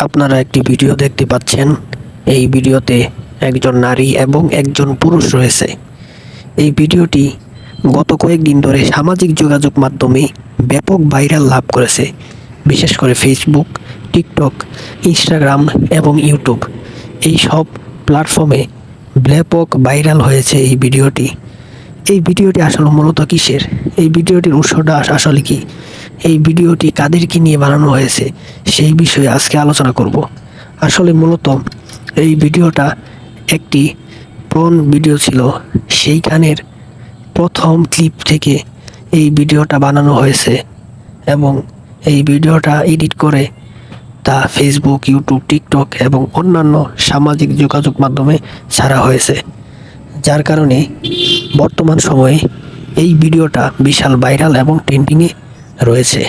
আপনারা একটি ভিডিও দেখতে পাচ্ছেন। এই ভিডিওতে একজন নারী এবং একজন পুরুষ রয়েছে। এই ভিডিওটি গত কয়েকদিন ধরে সামাজিক যোগাযোগ মাধ্যমে ব্যাপক ভাইরাল লাভ করেছে, বিশেষ করে ফেসবুক, টিকটক, ইনস্টাগ্রাম এবং ইউটিউব এই সব প্ল্যাটফর্মে ব্যাপক ভাইরাল হয়েছে এই ভিডিওটি। এই ভিডিওটি আসলে মূলত কিসের? এই ভিডিওটির উৎসটা আসলে কি? এই ভিডিওটি কাদেরকে নিয়ে বানানো হয়েছে সেই বিষয়ে আজকে আলোচনা করব। আসলে মূলত এই ভিডিওটা একটি প্রন ভিডিও ছিল, সেইখানের প্রথম ক্লিপ থেকে এই ভিডিওটা বানানো হয়েছে এবং এই ভিডিওটা এডিট করে তা ফেসবুক, ইউটিউব, টিকটক এবং অন্যান্য সামাজিক যোগাযোগ মাধ্যমে ছাড়া হয়েছে, যার কারণে বর্তমান সময়ে এই ভিডিওটা বিশাল ভাইরাল এবং ট্রেন্ডিংয়ে রয়েছে।